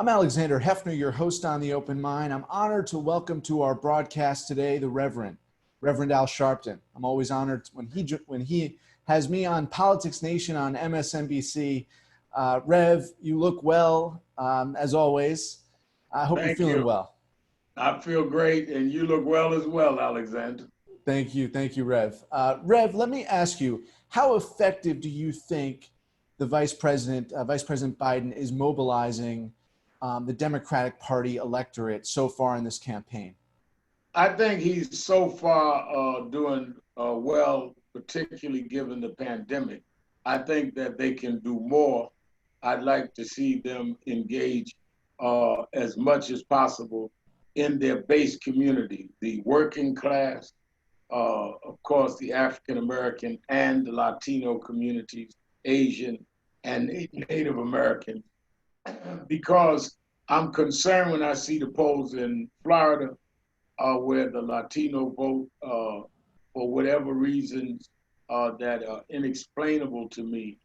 I'm Alexander Hefner, your host on The Open Mind. I'm honored to welcome to our broadcast today the Reverend Al Sharpton. I'm always honored when he has me on Politics Nation on MSNBC. Rev, you look well, as always. I hope you're feeling well. I feel great, and you look well as well, Alexander. Thank you, Rev. Rev, let me ask you, how effective do you think the Vice President Biden is mobilizing the Democratic Party electorate so far in this campaign? I think he's so far doing well, particularly given the pandemic. I think that they can do more. I'd like to see them engage as much as possible in their base community, the working class, of course, the African American and the Latino communities, Asian and Native American, because I'm concerned when I see the polls in Florida where the Latino vote, for whatever reasons that are inexplainable to me,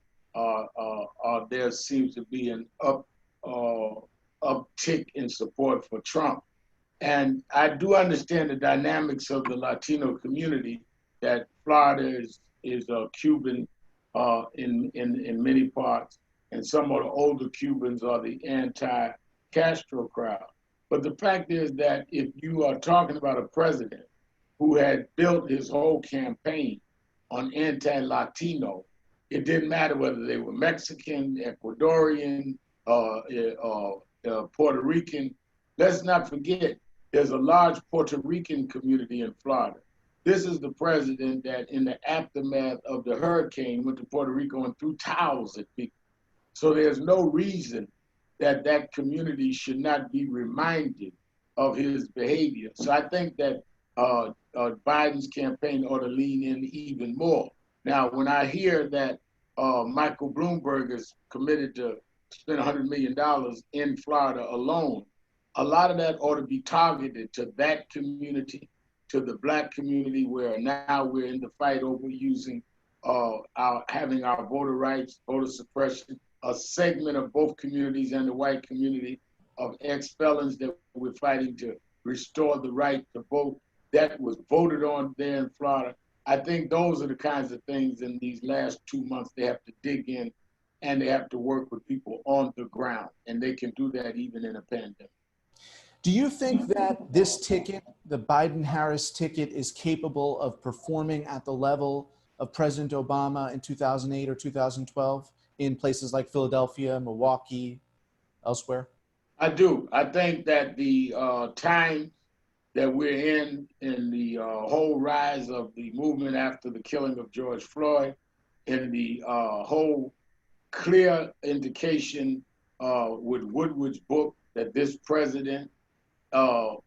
there seems to be an uptick in support for Trump. And I do understand the dynamics of the Latino community, that Florida is Cuban in many parts, and some of the older Cubans are the anti-Castro crowd. But the fact is that if you are talking about a president who had built his whole campaign on anti-Latino, it didn't matter whether they were Mexican, Ecuadorian, Puerto Rican. Let's not forget, there's a large Puerto Rican community in Florida. This is the president that in the aftermath of the hurricane went to Puerto Rico and threw towels at people. So there's no reason that that community should not be reminded of his behavior. So I think that Biden's campaign ought to lean in even more. Now, when I hear that Michael Bloomberg is committed to spend $100 million in Florida alone, a lot of that ought to be targeted to that community, to the Black community, where now we're in the fight over using having our voter rights, voter suppression, a segment of both communities and the white community of ex-felons that we're fighting to restore the right to vote. That was voted on there in Florida. I think those are the kinds of things in these last 2 months they have to dig in, and they have to work with people on the ground, and they can do that even in a pandemic. Do you think that this ticket, the Biden-Harris ticket, is capable of performing at the level of President Obama in 2008 or 2012 in places like Philadelphia, Milwaukee, elsewhere? I do. I think that the time that we're in the whole rise of the movement after the killing of George Floyd, in the whole clear indication with Woodward's book that this president,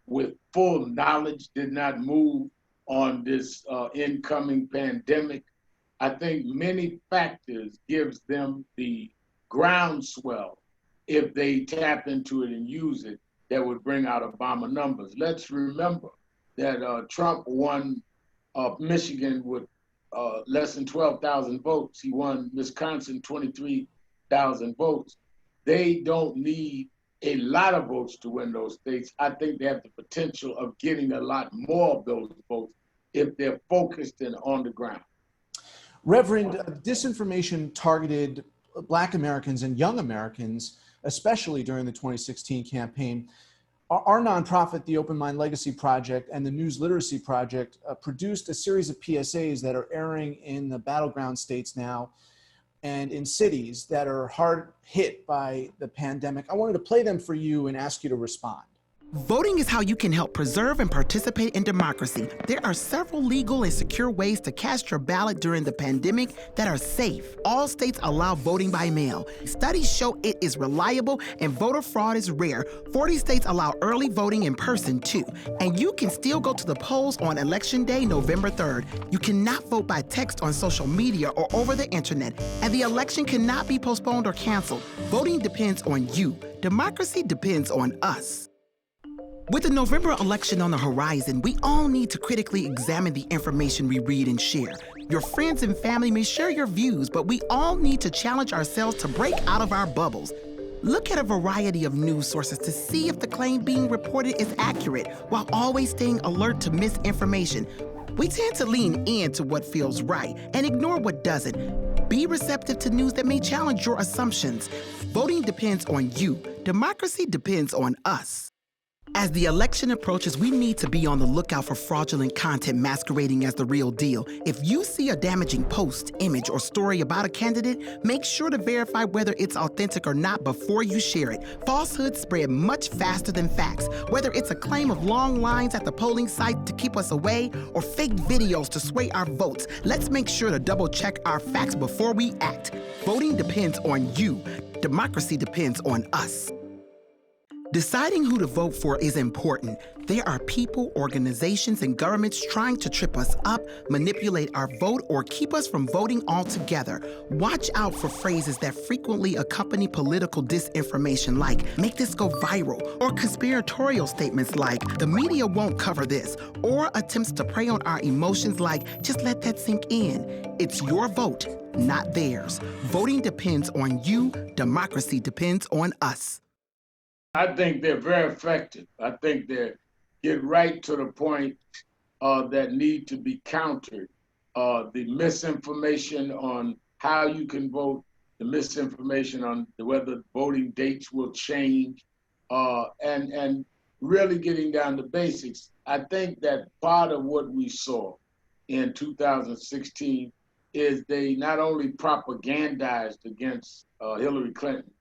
with full knowledge, did not move on this incoming pandemic. I think many factors gives them the groundswell, if they tap into it and use it, that would bring out Obama numbers. Let's remember that Trump won Michigan with less than 12,000 votes. He won Wisconsin 23,000 votes. They don't need a lot of votes to win those states. I think they have the potential of getting a lot more of those votes if they're focused and on the ground. Reverend, disinformation targeted Black Americans and young Americans, especially during the 2016 campaign. Our nonprofit, the Open Mind Legacy Project, and the News Literacy Project produced a series of PSAs that are airing in the battleground states now and in cities that are hard hit by the pandemic. I wanted to play them for you and ask you to respond. Voting is how you can help preserve and participate in democracy. There are several legal and secure ways to cast your ballot during the pandemic that are safe. All states allow voting by mail. Studies show it is reliable and voter fraud is rare. 40 states allow early voting in person too. And you can still go to the polls on Election Day, November 3rd. You cannot vote by text on social media or over the internet. And the election cannot be postponed or canceled. Voting depends on you. Democracy depends on us. With the November election on the horizon, we all need to critically examine the information we read and share. Your friends and family may share your views, but we all need to challenge ourselves to break out of our bubbles. Look at a variety of news sources to see if the claim being reported is accurate, while always staying alert to misinformation. We tend to lean into what feels right and ignore what doesn't. Be receptive to news that may challenge your assumptions. Voting depends on you. Democracy depends on us. As the election approaches, we need to be on the lookout for fraudulent content masquerading as the real deal. If you see a damaging post, image, or story about a candidate, make sure to verify whether it's authentic or not before you share it. Falsehoods spread much faster than facts, whether it's a claim of long lines at the polling site to keep us away or fake videos to sway our votes. Let's make sure to double check our facts before we act. Voting depends on you. Democracy depends on us. Deciding who to vote for is important. There are people, organizations, and governments trying to trip us up, manipulate our vote, or keep us from voting altogether. Watch out for phrases that frequently accompany political disinformation like, make this go viral, or conspiratorial statements like, the media won't cover this, or attempts to prey on our emotions like, just let that sink in. It's your vote, not theirs. Voting depends on you. Democracy depends on us. I think they're very effective. I think they get right to the point that need to be countered. The misinformation on how you can vote, the misinformation on whether voting dates will change, and really getting down to basics. I think that part of what we saw in 2016 is they not only propagandized against Hillary Clinton,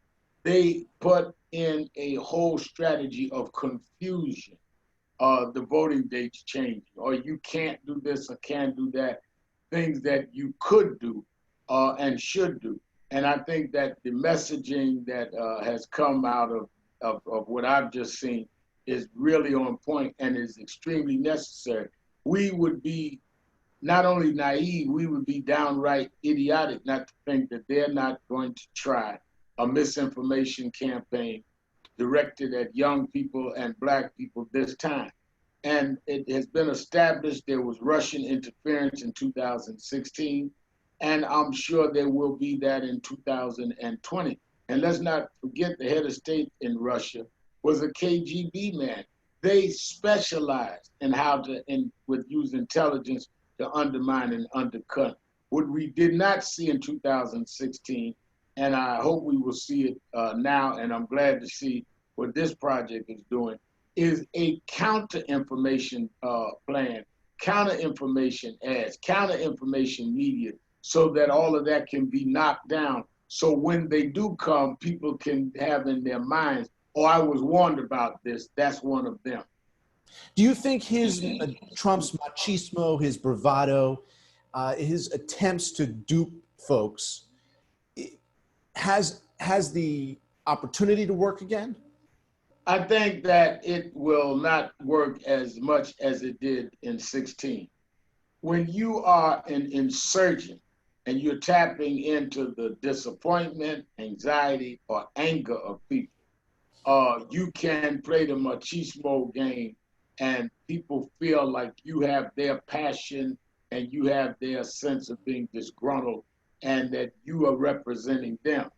they put in a whole strategy of confusion. The voting dates changing, or you can't do this or can't do that, things that you could do and should do. And I think that the messaging that has come out of what I've just seen is really on point and is extremely necessary. We would be not only naive, we would be downright idiotic not to think that they're not going to try a misinformation campaign directed at young people and Black people this time. And it has been established there was Russian interference in 2016, and I'm sure there will be that in 2020. And let's not forget the head of state in Russia was a KGB man. They specialized in how to, with use intelligence to undermine and undercut. What we did not see in 2016, and I hope we will see it now, and I'm glad to see what this project is doing, is a counter-information plan, counter-information ads, counter-information media, so that all of that can be knocked down. So when they do come, people can have in their minds, oh, I was warned about this, that's one of them. Do you think his Trump's machismo, his bravado, his attempts to dupe folks has the opportunity to work again? I think that it will not work as much as it did in 16. When you are an insurgent and you're tapping into the disappointment, anxiety, or anger of people, you can play the machismo game and people feel like you have their passion and you have their sense of being disgruntled and that you are representing them.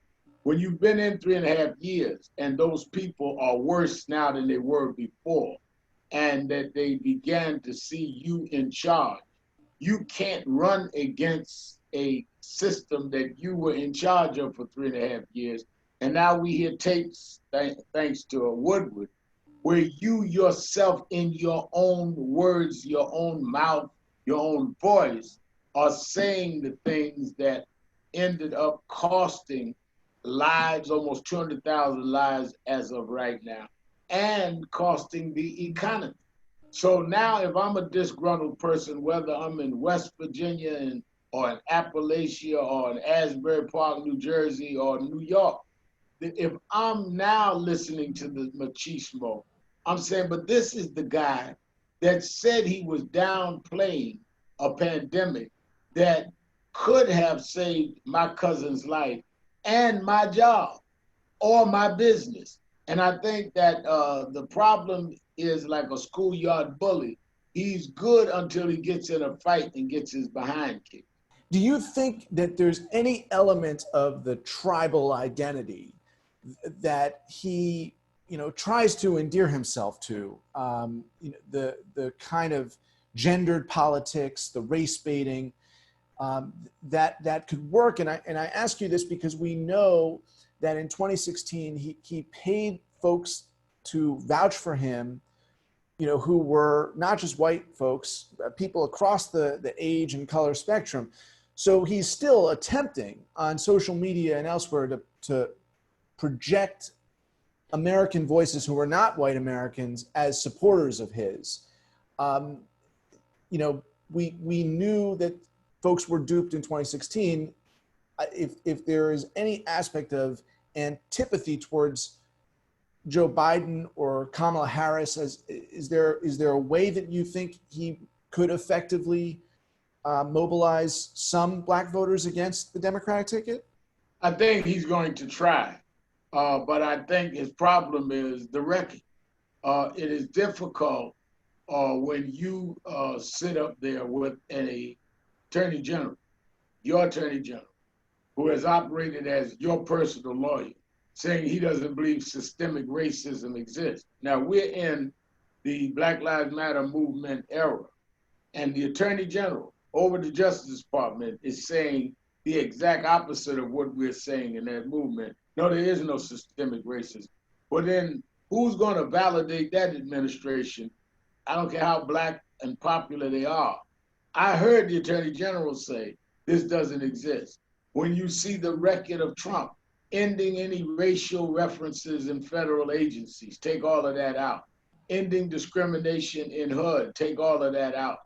When you've been in 3.5 years and those people are worse now than they were before, and that they began to see you in charge, you can't run against a system that you were in charge of for 3.5 years. And now we hear tapes, thanks to Woodward, where you yourself in your own words, your own mouth, your own voice, are saying the things that ended up costing lives, almost 200,000 lives as of right now, and costing the economy. So now if I'm a disgruntled person, whether I'm in West Virginia or in Appalachia or in Asbury Park, New Jersey or New York, if I'm now listening to the machismo, I'm saying, but this is the guy that said he was downplaying a pandemic that could have saved my cousin's life and my job or my business. And I think that the problem is like a schoolyard bully. He's good until he gets in a fight and gets his behind kicked. Do you think that there's any element of the tribal identity that he, tries to endear himself to. The kind of gendered politics, the race baiting, that could work. And I ask you this because we know that in 2016 he paid folks to vouch for him, who were not just white folks, people across the age and color spectrum. So he's still attempting on social media and elsewhere to project American voices who are not white Americans as supporters of his. We knew that folks were duped in 2016. If there is any aspect of antipathy towards Joe Biden or Kamala Harris, is there a way that you think he could effectively mobilize some black voters against the Democratic ticket? I think he's going to try, but I think his problem is the record. It is difficult when you sit up there with an attorney general, your attorney general, who has operated as your personal lawyer, saying he doesn't believe systemic racism exists. Now, we're in the Black Lives Matter movement era, and the attorney general over the Justice Department is saying the exact opposite of what we're saying in that movement. No, there is no systemic racism. But then who's going to validate that administration? I don't care how black and popular they are. I heard the attorney general say this doesn't exist. When you see the record of Trump ending any racial references in federal agencies, take all of that out. Ending discrimination in HUD, take all of that out.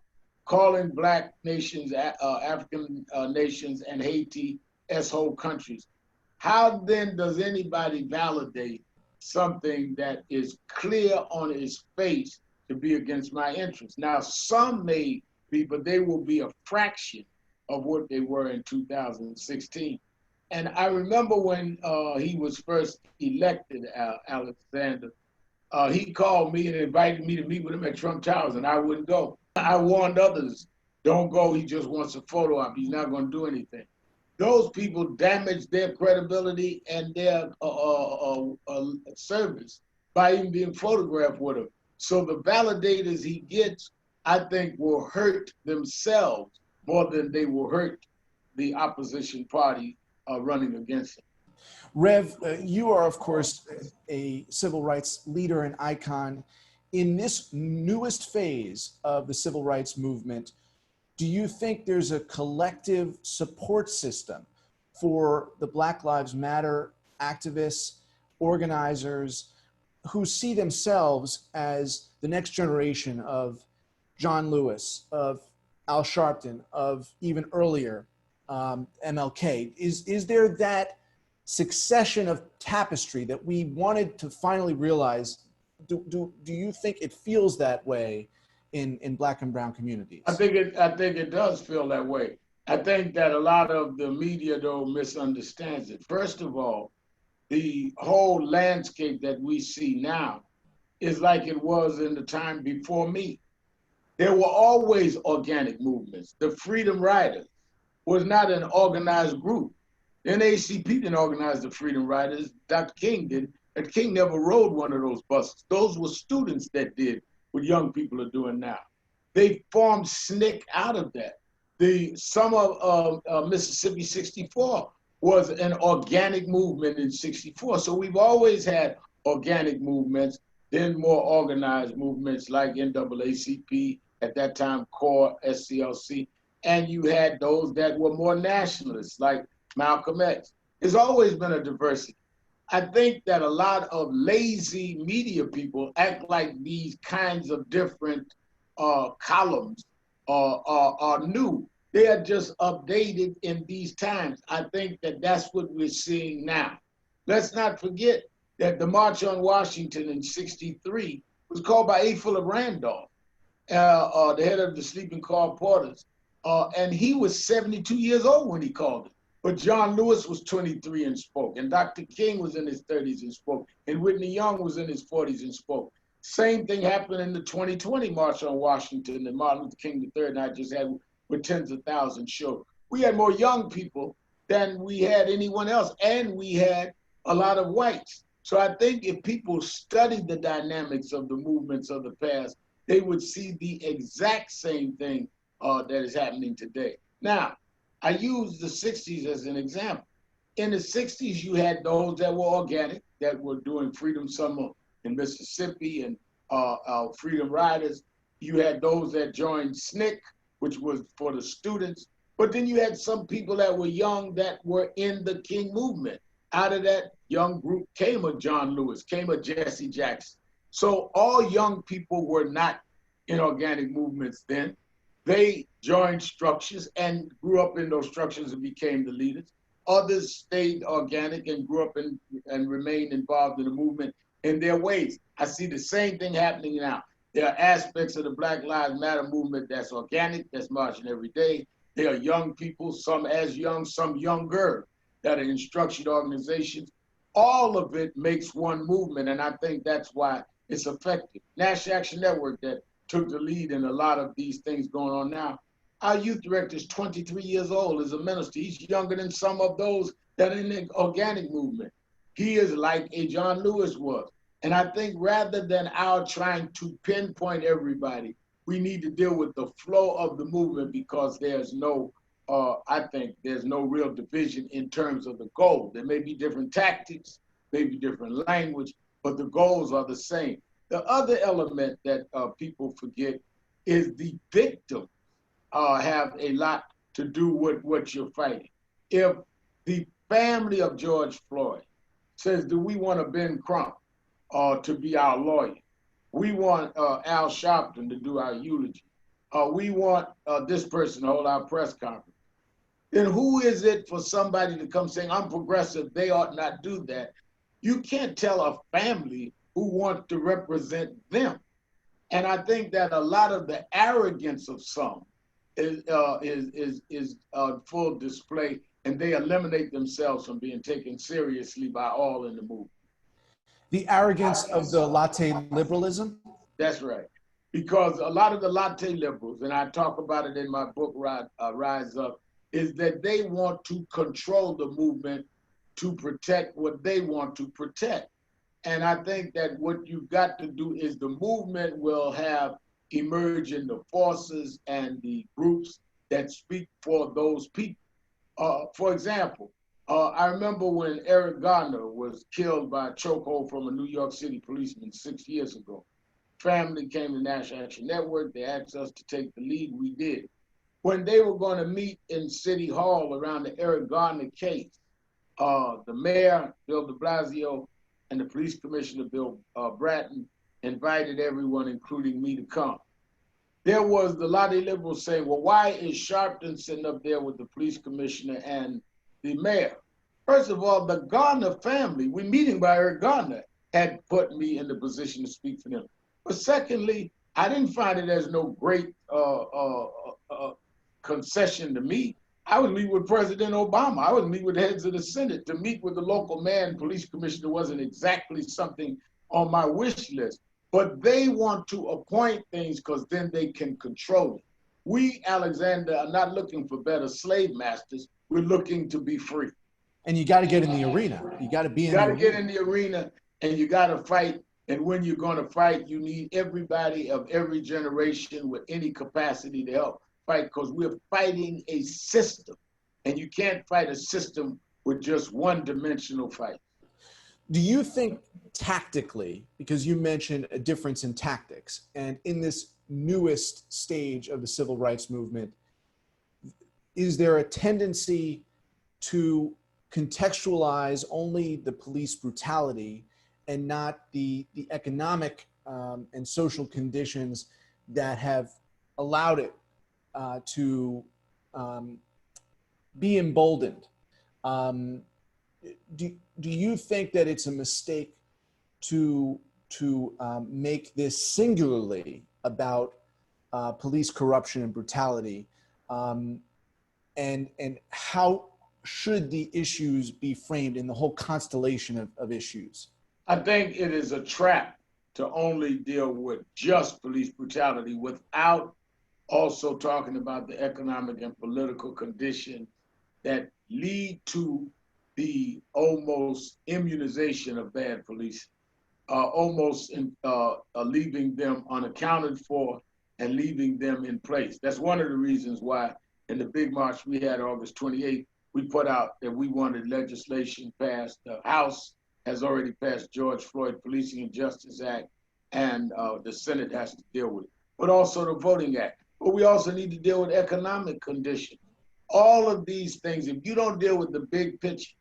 Calling black nations, African nations and Haiti S-hole countries. How then does anybody validate something that is clear on its face to be against my interests? Now, some may be, but they will be a fraction of what they were in 2016. And I remember when he was first elected, Alexander, he called me and invited me to meet with him at Trump Towers, and I wouldn't go. I warned others, don't go, he just wants a photo op, he's not gonna do anything. Those people damage their credibility and their service by even being photographed with him. So the validators he gets, I think, will hurt themselves more than they will hurt the opposition party running against him. Rev, you are, of course, a civil rights leader and icon. In this newest phase of the civil rights movement, do you think there's a collective support system for the Black Lives Matter activists, organizers, who see themselves as the next generation of John Lewis, of Al Sharpton, of even earlier MLK? Is there that succession of tapestry that we wanted to finally realize? Do you think it feels that way in Black and brown communities? I think it does feel that way. I think that a lot of the media, though, misunderstands it. First of all, the whole landscape that we see now is like it was in the time before me. There were always organic movements. The Freedom Riders was not an organized group. The NAACP didn't organize the Freedom Riders. Dr. King did. And King never rode one of those buses. Those were students that did what young people are doing now. They formed SNCC out of that. The Summer of Mississippi 64 was an organic movement in 64. So we've always had organic movements, then more organized movements like NAACP, at that time CORE, SCLC, and you had those that were more nationalists like Malcolm X. There's always been a diversity. I think that a lot of lazy media people act like these kinds of different columns are new. They are just updated in these times. I think that that's what we're seeing now. Let's not forget that the March on Washington in '63 was called by A. Philip Randolph, the head of the Sleeping Car Porters. And he was 72 years old when he called it. But John Lewis was 23 and spoke, and Dr. King was in his 30s and spoke, and Whitney Young was in his 40s and spoke. Same thing happened in the 2020 March on Washington that Martin Luther King III and I just had with tens of thousands showed. We had more young people than we had anyone else, and we had a lot of whites. So I think if people studied the dynamics of the movements of the past, they would see the exact same thing that is happening today. Now, I use the 60s as an example. In the 60s, you had those that were organic, that were doing Freedom Summer in Mississippi and Freedom Riders. You had those that joined SNCC, which was for the students. But then you had some people that were young that were in the King movement. Out of that young group came a John Lewis, came a Jesse Jackson. So all young people were not in organic movements then. They joined structures and grew up in those structures and became the leaders. Others stayed organic and grew up and remained involved in the movement in their ways. I see the same thing happening now. There are aspects of the Black Lives Matter movement that's organic, that's marching every day. There are young people, some as young, some younger, that are in structured organizations. All of it makes one movement, and I think that's why it's effective. National Action Network that took the lead in a lot of these things going on now. Our youth director is 23 years old, is a minister. He's younger than some of those that are in the organic movement. He is like a John Lewis was. And I think rather than our trying to pinpoint everybody, we need to deal with the flow of the movement, because there's no, I think there's no real division in terms of the goal. There may be different tactics, maybe different language, but the goals are the same. The other element that people forget is the victims have a lot to do with what you're fighting. If the family of George Floyd says, do we want Ben Crump to be our lawyer? We want Al Sharpton to do our eulogy. We want this person to hold our press conference. Then who is it for somebody to come saying, I'm progressive, they ought not do that? You can't tell a family who wants to represent them. And I think that a lot of the arrogance of some is full display, and they eliminate themselves from being taken seriously by all in the movement. The arrogance of the latte liberalism? That's right. Because a lot of the latte liberals, and I talk about it in my book, Rise Up, is that they want to control the movement to protect what they want to protect. And I think that what you've got to do is the movement will have emerging the forces and the groups that speak for those people. For example, I remember when Eric Garner was killed by a chokehold from a New York City policeman 6 years ago. Family came to National Action Network. They asked us to take the lead. We did. When they were going to meet in City Hall around the Eric Garner case, the mayor, Bill de Blasio, and the police commissioner, Bill Bratton, invited everyone, including me, to come. There was the Lottie liberals saying, well, why is Sharpton sitting up there with the police commissioner and the mayor? First of all, the Garner family, we meeting by Eric Garner, had put me in the position to speak for them. But secondly, I didn't find it as no great concession to me. I would meet with President Obama. I would meet with heads of the Senate. To meet with the local man, police commissioner, wasn't exactly something on my wish list. But they want to appoint things because then they can control it. We, Alexander, are not looking for better slave masters. We're looking to be free. And you got to get in the arena. You got to be in the arena. You got to get in the arena, and you got to fight. And when you're going to fight, you need everybody of every generation with any capacity to help fight, because we're fighting a system. And you can't fight a system with just one-dimensional fight. Do you think tactically, because you mentioned a difference in tactics, and in this newest stage of the civil rights movement, is there a tendency to contextualize only the police brutality and not the economic and social conditions that have allowed it to be emboldened? Do you think that it's a mistake to make this singularly about police corruption and brutality? And how should the issues be framed in the whole constellation of issues? I think it is a trap to only deal with just police brutality without also talking about the economic and political conditions that lead to the almost immunization of bad police, leaving them unaccounted for and leaving them in place. That's one of the reasons why in the big march we had August 28th, we put out that we wanted legislation passed. The House has already passed George Floyd Policing and Justice Act, and the Senate has to deal with it, but also the Voting Act. But we also need to deal with economic conditions. All of these things, if you don't deal with the big picture,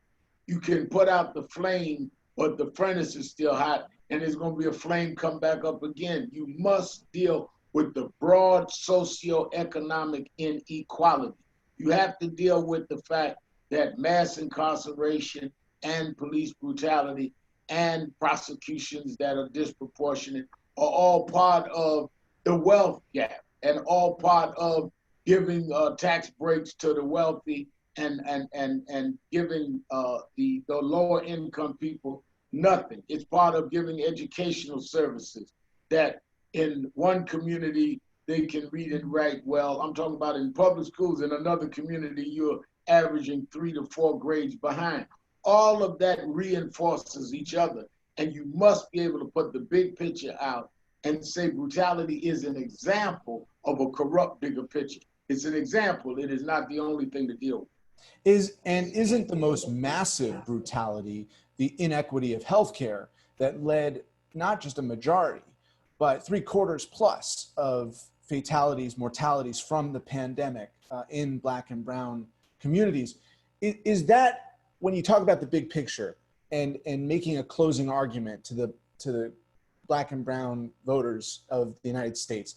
you can put out the flame, but the furnace is still hot, and there's going to be a flame come back up again. You must deal with the broad socioeconomic inequality. You have to deal with the fact that mass incarceration and police brutality and prosecutions that are disproportionate are all part of the wealth gap and all part of giving tax breaks to the wealthy and giving the lower income people nothing. It's part of giving educational services that in one community they can read and write well. I'm talking about in public schools. In another community, you're averaging 3 to 4 grades behind. All of that reinforces each other, and you must be able to put the big picture out and say brutality is an example of a corrupt bigger picture. It's an example. It is not the only thing to deal with. Isn't the most massive brutality the inequity of healthcare that led not just a majority, but 3/4+ of fatalities, mortalities from the pandemic in Black and brown communities? Is that, when you talk about the big picture and making a closing argument to the Black and brown voters of the United States,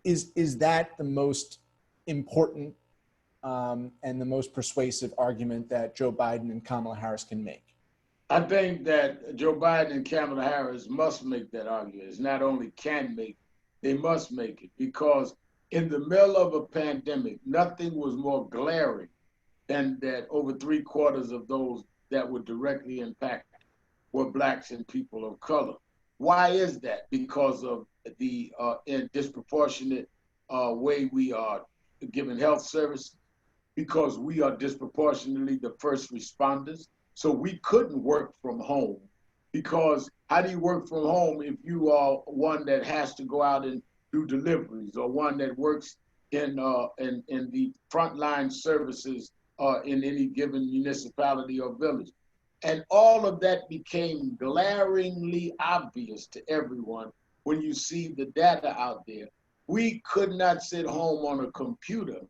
is that the most important and the most persuasive argument that Joe Biden and Kamala Harris can make? I think that Joe Biden and Kamala Harris must make that argument. It's not only can make, they must make it, because in the middle of a pandemic, nothing was more glaring than that over 3/4 of those that were directly impacted were Blacks and people of color. Why is that? Because of the disproportionate way we are giving health services, because we are disproportionately the first responders. So we couldn't work from home, because how do you work from home if you are one that has to go out and do deliveries, or one that works in the frontline services in any given municipality or village? And all of that became glaringly obvious to everyone when you see the data out there. We could not sit home on a computer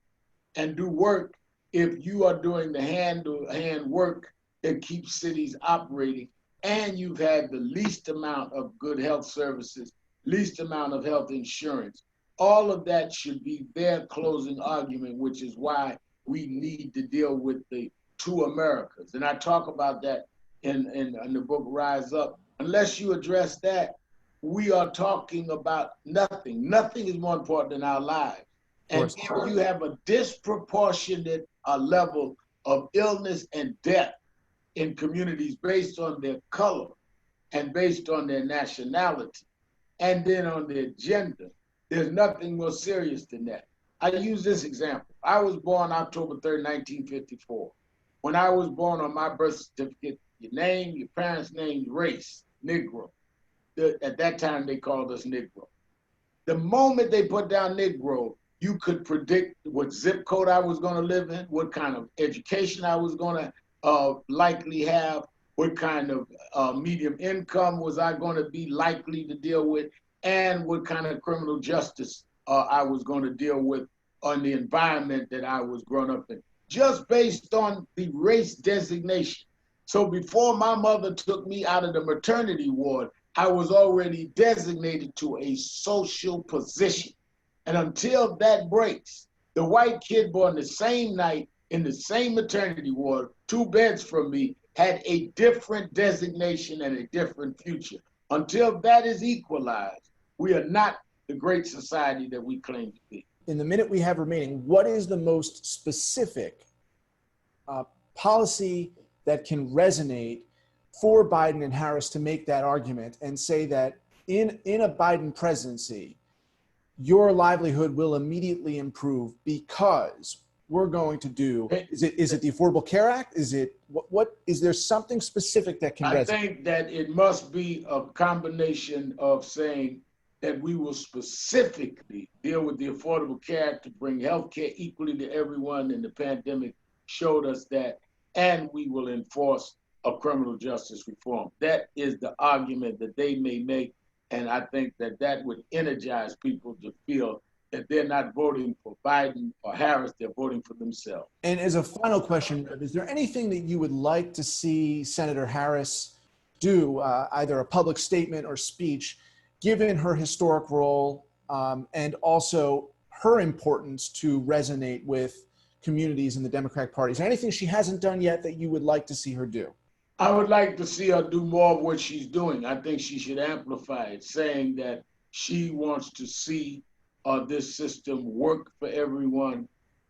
and do work if you are doing the hand-to-hand work that keeps cities operating, and you've had the least amount of good health services, least amount of health insurance. All of that should be their closing argument, which is why we need to deal with the two Americas. And I talk about that in the book Rise Up. Unless you address that, we are talking about nothing. Nothing is more important than our lives. And if you have a disproportionate level of illness and death in communities based on their color and based on their nationality and then on their gender, there's nothing more serious than that. I use this example. I was born October 3rd, 1954. When I was born, on my birth certificate, your name, your parents' name, race, Negro. At that time, they called us Negro. The moment they put down Negro, you could predict what zip code I was going to live in, what kind of education I was going to likely have, what kind of medium income was I going to be likely to deal with, and what kind of criminal justice I was going to deal with on the environment that I was growing up in, just based on the race designation. So before my mother took me out of the maternity ward, I was already designated to a social position. And until that breaks, the white kid born the same night in the same maternity ward, 2 beds from me, had a different designation and a different future. Until that is equalized, we are not the great society that we claim to be. In the minute we have remaining, what is the most specific policy that can resonate for Biden and Harris to make that argument and say that in a Biden presidency, your livelihood will immediately improve because we're going to do? Is it the Affordable Care Act? Is it what is there something specific that can I resonate? think that it must be a combination of saying that we will specifically deal with the Affordable Care Act to bring health care equally to everyone, and the pandemic showed us that, and we will enforce a criminal justice reform. That is the argument that they may make, and I think that that would energize people to feel that they're not voting for Biden or Harris, they're voting for themselves. And as a final question, is there anything that you would like to see Senator Harris do, either a public statement or speech, given her historic role and also her importance to resonate with communities in the Democratic Party? Is there anything she hasn't done yet that you would like to see her do? I would like to see her do more of what she's doing. I think she should amplify it, saying that she wants to see this system work for everyone.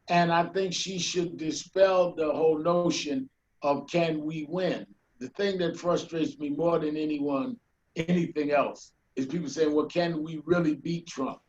And I think she should dispel the whole notion of can we win? The thing that frustrates me more than anything else is people saying, well, can we really beat Trump?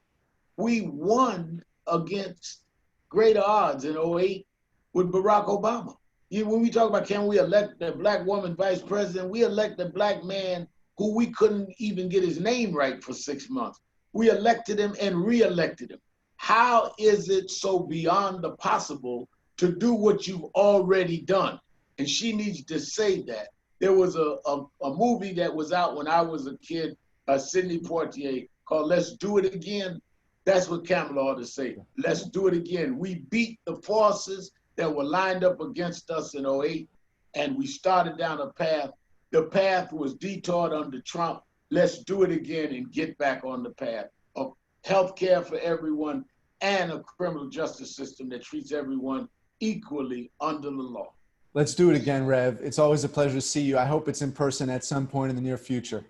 We won against greater odds in 2008 with Barack Obama. When we talk about can we elect a black woman vice president, we elect a black man who we couldn't even get his name right for 6 months. We elected him and re-elected him. How is it so beyond the possible to do what you've already done? And she needs to say that. There was a movie that was out when I was a kid, Sidney Poitier, called Let's Do It Again. That's what Kamala ought to say. Let's do it again. We beat the forces that were lined up against us in 2008, and we started down a path. The path was detoured under Trump. Let's do it again and get back on the path of health care for everyone and a criminal justice system that treats everyone equally under the law. Let's do it again, Rev. It's always a pleasure to see you. I hope it's in person at some point in the near future.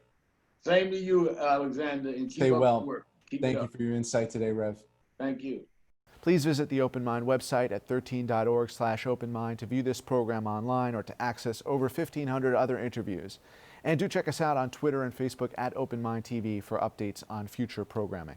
Same to you, Alexander, and keep Stay up well. the work. Keep Thank it you up. for your insight today, Rev. Thank you. Please visit the Open Mind website at 13.org/openmind to view this program online or to access over 1,500 other interviews. And do check us out on Twitter and Facebook at Open Mind TV for updates on future programming.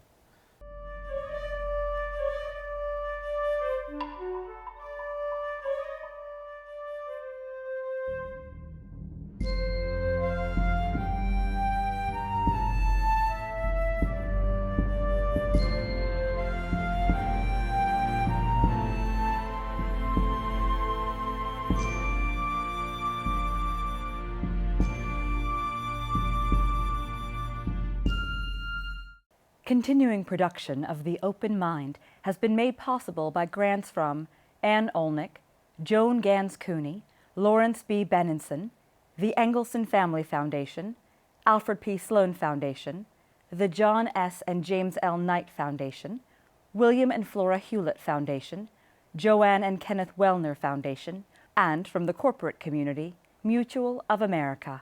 Continuing production of The Open Mind has been made possible by grants from Ann Olnick, Joan Gans Cooney, Lawrence B. Benenson, the Engelson Family Foundation, Alfred P. Sloan Foundation, the John S. and James L. Knight Foundation, William and Flora Hewlett Foundation, Joanne and Kenneth Wellner Foundation, and from the corporate community, Mutual of America.